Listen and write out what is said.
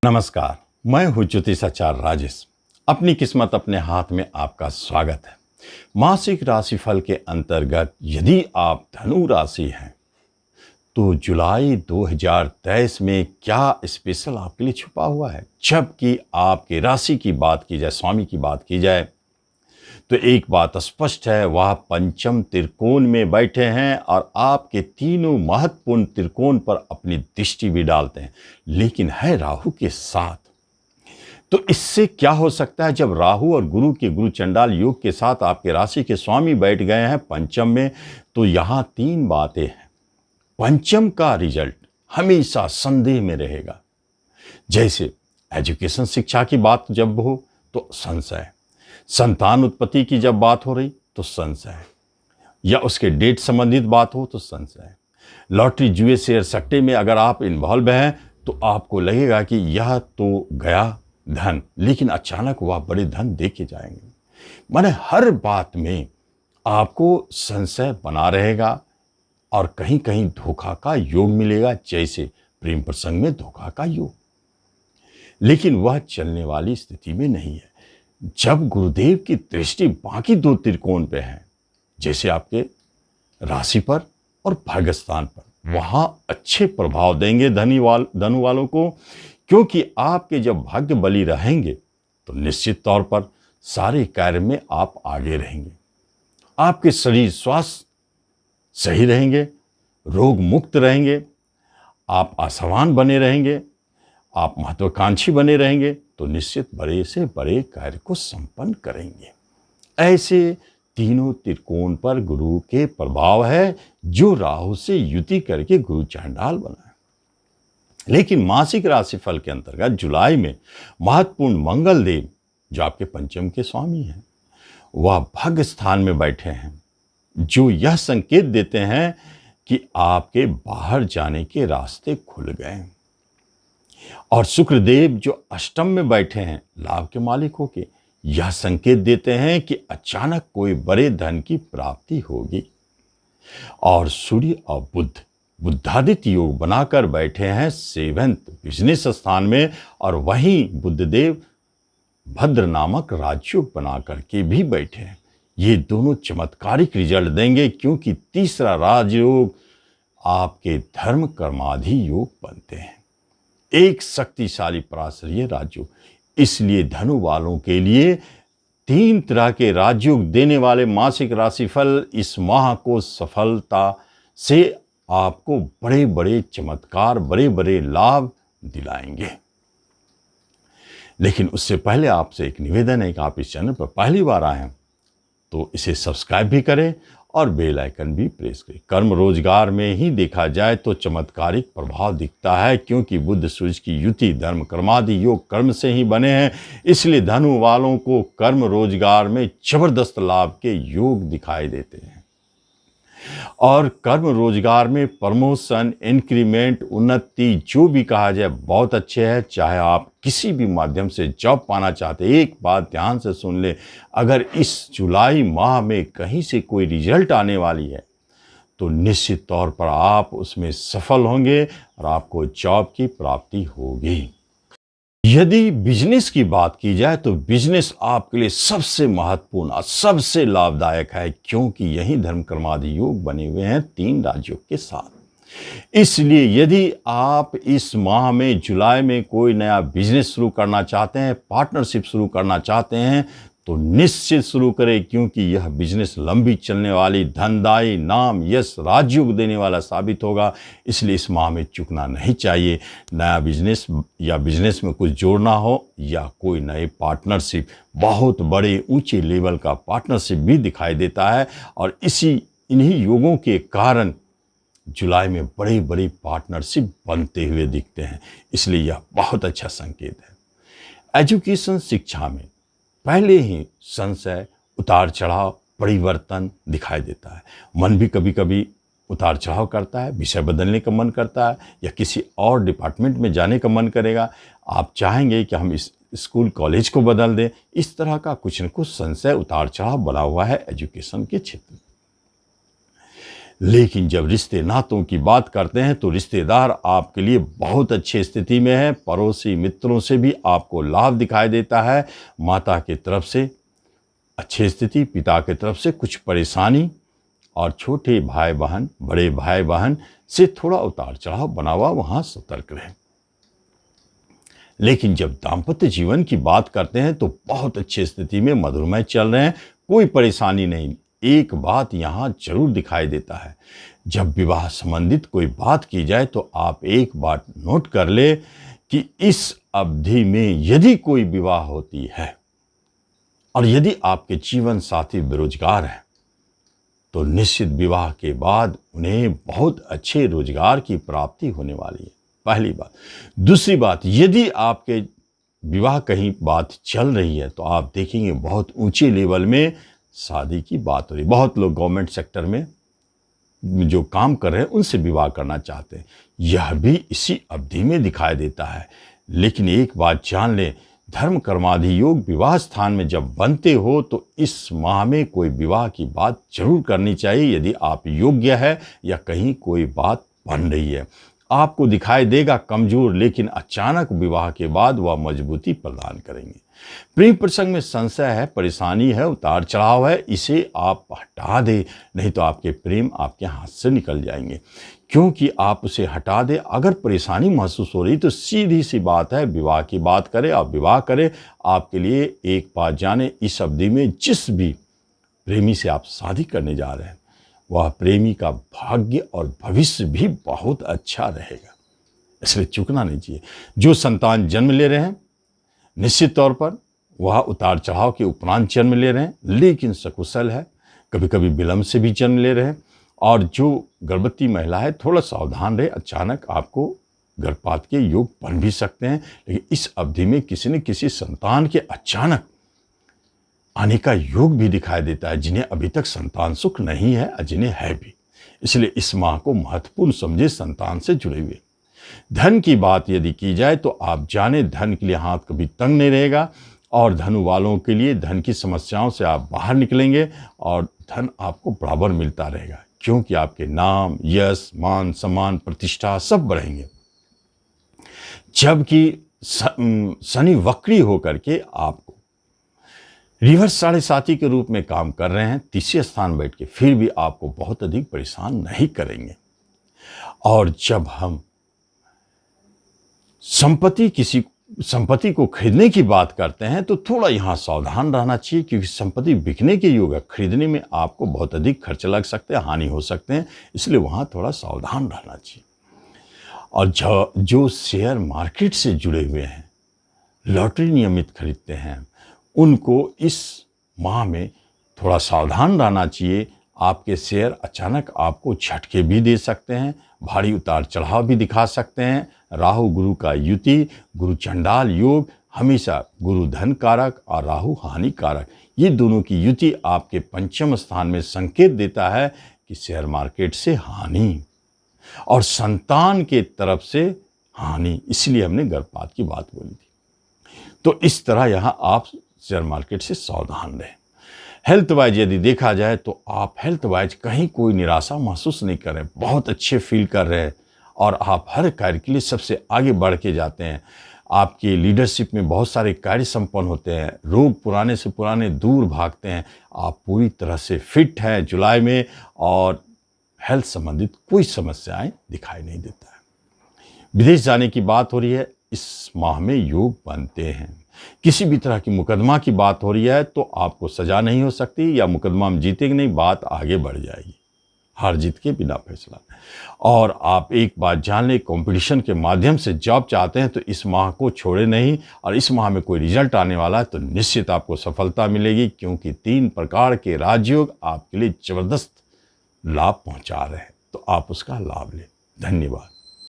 नमस्कार, मैं हूं ज्योतिषाचार्य राजेश। अपनी किस्मत अपने हाथ में आपका स्वागत है। मासिक राशिफल के अंतर्गत यदि आप धनु राशि हैं तो जुलाई 2023 में क्या स्पेशल आपके लिए छुपा हुआ है। जबकि आपके राशि की बात की जाए, स्वामी की बात की जाए, तो एक बात स्पष्ट है, वह पंचम त्रिकोण में बैठे हैं और आपके तीनों महत्वपूर्ण त्रिकोण पर अपनी दृष्टि भी डालते हैं, लेकिन है राहु के साथ। तो इससे क्या हो सकता है, जब राहु और गुरु के गुरु चंडाल योग के साथ आपके राशि के स्वामी बैठ गए हैं पंचम में, तो यहां तीन बातें हैं। पंचम का रिजल्ट हमेशा संदेह में रहेगा। जैसे एजुकेशन, शिक्षा की बात जब हो तो संशय, संतान उत्पत्ति की जब बात हो रही तो संशय, या उसके डेट संबंधित बात हो तो संशय, लॉटरी, जुए, शेयर सट्टे में अगर आप इन्वॉल्व हैं तो आपको लगेगा कि यह तो गया धन, लेकिन अचानक वह बड़े धन दे के जाएंगे। माने हर बात में आपको संशय बना रहेगा और कहीं कहीं धोखा का योग मिलेगा, जैसे प्रेम प्रसंग में धोखा का योग। लेकिन वह चलने वाली स्थिति में नहीं है। जब गुरुदेव की दृष्टि बाकी दो त्रिकोण पे है, जैसे आपके राशि पर और भाग्यस्थान पर, वहां अच्छे प्रभाव देंगे धनु वालों को, क्योंकि आपके जब भाग्य बली रहेंगे तो निश्चित तौर पर सारे कार्य में आप आगे रहेंगे। आपके शरीर स्वास्थ्य सही रहेंगे, रोग मुक्त रहेंगे, आप आशावान बने रहेंगे, आप महत्वाकांक्षी बने रहेंगे, तो निश्चित बड़े से बड़े कार्य को संपन्न करेंगे। ऐसे तीनों त्रिकोण पर गुरु के प्रभाव है, जो राहु से युति करके गुरु चांडाल बना है। लेकिन मासिक राशिफल के अंतर्गत जुलाई में महत्वपूर्ण मंगल देव, जो आपके पंचम के स्वामी हैं, वह भाग्य स्थान में बैठे हैं, जो यह संकेत देते हैं कि आपके बाहर जाने के रास्ते खुल गए। और शुक्रदेव जो अष्टम में बैठे हैं लाभ के मालिक होके, यह संकेत देते हैं कि अचानक कोई बड़े धन की प्राप्ति होगी। और सूर्य और बुद्धादित्य योग बनाकर बैठे हैं सेवेंथ बिजनेस स्थान में, और वहीं बुद्धदेव भद्र नामक राजयोग बना करके भी बैठे हैं। ये दोनों चमत्कारिक रिजल्ट देंगे, क्योंकि तीसरा राजयोग आपके धर्म कर्माधि योग बनते हैं, एक शक्तिशाली पराश्रय राजयोग। इसलिए धनु वालों के लिए तीन तरह के राजयोग देने वाले मासिक राशिफल इस माह को सफलता से आपको बड़े बड़े चमत्कार, बड़े बड़े लाभ दिलाएंगे। लेकिन उससे पहले आपसे एक निवेदन है कि आप इस चैनल पर पहली बार आए हैं तो इसे सब्सक्राइब भी करें और बेल आइकन भी प्रेस करें। कर्म रोजगार में ही देखा जाए तो चमत्कारिक प्रभाव दिखता है, क्योंकि बुध सूर्य की युति धर्म कर्मादि योग कर्म से ही बने हैं। इसलिए धनु वालों को कर्म रोजगार में जबरदस्त लाभ के योग दिखाई देते हैं। और कर्म रोजगार में प्रमोशन, इंक्रीमेंट, उन्नति जो भी कहा जाए बहुत अच्छे है। चाहे आप किसी भी माध्यम से जॉब पाना चाहते हैं, एक बात ध्यान से सुन ले, अगर इस जुलाई माह में कहीं से कोई रिजल्ट आने वाली है तो निश्चित तौर पर आप उसमें सफल होंगे और आपको जॉब की प्राप्ति होगी। यदि बिजनेस की बात की जाए तो बिजनेस आपके लिए सबसे महत्वपूर्ण और सबसे लाभदायक है, क्योंकि यही धर्म कर्मादि योग बने हुए हैं तीन राजयोग के साथ। इसलिए यदि आप इस माह में जुलाई में कोई नया बिजनेस शुरू करना चाहते हैं, पार्टनरशिप शुरू करना चाहते हैं, तो निश्चित शुरू करें, क्योंकि यह बिजनेस लंबी चलने वाली, धनदायी, नाम, यश, राजयोग देने वाला साबित होगा। इसलिए इस माह में चूकना नहीं चाहिए। नया बिजनेस या बिजनेस में कुछ जोड़ना हो, या कोई नए पार्टनरशिप, बहुत बड़े ऊंचे लेवल का पार्टनरशिप भी दिखाई देता है। और इन्हीं योगों के कारण जुलाई में बड़ी बड़ी पार्टनरशिप बनते हुए दिखते हैं। इसलिए यह बहुत अच्छा संकेत है। एजुकेशन, शिक्षा में पहले ही संशय, उतार चढ़ाव, परिवर्तन दिखाई देता है। मन भी कभी कभी उतार चढ़ाव करता है, विषय बदलने का मन करता है, या किसी और डिपार्टमेंट में जाने का मन करेगा। आप चाहेंगे कि हम इस स्कूल कॉलेज को बदल दें। इस तरह का कुछ न कुछ संशय, उतार चढ़ाव बना हुआ है एजुकेशन के क्षेत्र में। लेकिन जब रिश्ते नातों की बात करते हैं तो रिश्तेदार आपके लिए बहुत अच्छी स्थिति में है। पड़ोसी मित्रों से भी आपको लाभ दिखाई देता है। माता की तरफ से अच्छी स्थिति, पिता की तरफ से कुछ परेशानी, और छोटे भाई बहन, बड़े भाई बहन से थोड़ा उतार चढ़ाव बना हुआ, वहाँ सतर्क रहें। लेकिन जब दाम्पत्य जीवन की बात करते हैं तो बहुत अच्छी स्थिति में मधुरमय चल रहे हैं, कोई परेशानी नहीं। एक बात यहाँ जरूर दिखाई देता है, जब विवाह संबंधित कोई बात की जाए तो आप एक बात नोट कर ले कि इस अवधि में यदि कोई विवाह होती है और यदि आपके जीवन साथी बेरोजगार हैं तो निश्चित विवाह के बाद उन्हें बहुत अच्छे रोजगार की प्राप्ति होने वाली है, पहली बात। दूसरी बात, यदि आपके विवाह कहीं बात चल रही है तो आप देखेंगे बहुत ऊंचे लेवल में शादी की बात हो रही है। बहुत लोग गवर्नमेंट सेक्टर में जो काम कर रहे हैं उनसे विवाह करना चाहते हैं, यह भी इसी अवधि में दिखाई देता है। लेकिन एक बात जान लें, धर्म कर्मादि योग विवाह स्थान में जब बनते हो तो इस माह में कोई विवाह की बात जरूर करनी चाहिए यदि आप योग्य है या कहीं कोई बात बन रही है। आपको दिखाई देगा कमजोर, लेकिन अचानक विवाह के बाद वह मजबूती प्रदान करेंगे। प्रेम प्रसंग में संशय है, परेशानी है, उतार चढ़ाव है, इसे आप हटा दें, नहीं तो आपके प्रेम आपके हाथ से निकल जाएंगे। क्योंकि आप उसे हटा दें, अगर परेशानी महसूस हो रही तो सीधी सी बात है, विवाह की बात करें, आप विवाह करें। आपके लिए एक बात जाने, इस अवधि में जिस भी प्रेमी से आप शादी करने जा रहे हैं वह प्रेमी का भाग्य और भविष्य भी बहुत अच्छा रहेगा, इसलिए चूकना नहीं चाहिए। जो संतान जन्म ले रहे हैं निश्चित तौर पर वह उतार चढ़ाव के उपरांत जन्म ले रहे हैं, लेकिन सकुशल है, कभी कभी विलंब से भी जन्म ले रहे हैं। और जो गर्भवती महिला है थोड़ा सावधान रहे, अचानक आपको गर्भपात के योग बन भी सकते हैं। लेकिन इस अवधि में किसी न किसी संतान के अचानक आने का योग भी दिखाई देता है, जिन्हें अभी तक संतान सुख नहीं है और जिन्हें है भी। इसलिए इस माह को महत्वपूर्ण समझे संतान से जुड़े हुए। धन की बात यदि की जाए तो आप जाने धन के लिए हाथ कभी तंग नहीं रहेगा, और धनु वालों के लिए धन की समस्याओं से आप बाहर निकलेंगे और धन आपको बराबर मिलता रहेगा, क्योंकि आपके नाम, यश, मान, सम्मान, प्रतिष्ठा सब बढ़ेंगे। जबकि शनि वक्री होकर के आपको रिवर्स 7.5 के रूप में काम कर रहे हैं, तीसरे स्थान बैठ के, फिर भी आपको बहुत अधिक परेशान नहीं करेंगे। और जब हम संपत्ति को खरीदने की बात करते हैं तो थोड़ा यहाँ सावधान रहना चाहिए, क्योंकि संपत्ति बिकने के योग है, खरीदने में आपको बहुत अधिक खर्च लग सकते हैं, हानि हो सकते हैं, इसलिए वहाँ थोड़ा सावधान रहना चाहिए। और जो शेयर मार्केट से जुड़े हुए हैं, लॉटरी नियमित खरीदते हैं, उनको इस माह में थोड़ा सावधान रहना चाहिए। आपके शेयर अचानक आपको झटके भी दे सकते हैं, भारी उतार चढ़ाव भी दिखा सकते हैं। राहु गुरु का युति, गुरु चंडाल योग, हमेशा गुरु धन कारक और राहु हानि कारक, ये दोनों की युति आपके पंचम स्थान में संकेत देता है कि शेयर मार्केट से हानि और संतान के तरफ से हानि, इसलिए हमने गर्भपात की बात बोली थी। तो इस तरह यहाँ आप शेयर मार्केट से सावधान रहें। हेल्थ वाइज यदि देखा जाए तो आप हेल्थ वाइज कहीं कोई निराशा महसूस नहीं कर रहे, बहुत अच्छे फील कर रहे हैं और आप हर कार्य के लिए सबसे आगे बढ़ के जाते हैं। आपकी लीडरशिप में बहुत सारे कार्य संपन्न होते हैं, रोग पुराने से पुराने दूर भागते हैं, आप पूरी तरह से फिट हैं जुलाई में, और हेल्थ संबंधित कोई समस्याएं दिखाई नहीं देता है। विदेश जाने की बात हो रही है, इस माह में योग बनते हैं। किसी भी तरह की मुकदमा की बात हो रही है तो आपको सजा नहीं हो सकती, या मुकदमा में जीतेंगे नहीं, बात आगे बढ़ जाएगी, हार जीत के बिना फैसला। और आप एक बात जान लें, कंपटीशन के माध्यम से जॉब चाहते हैं तो इस माह को छोड़े नहीं, और इस माह में कोई रिजल्ट आने वाला है तो निश्चित आपको सफलता मिलेगी, क्योंकि 3 प्रकार के राजयोग आपके लिए जबरदस्त लाभ पहुंचा रहे हैं, तो आप उसका लाभ लें। धन्यवाद।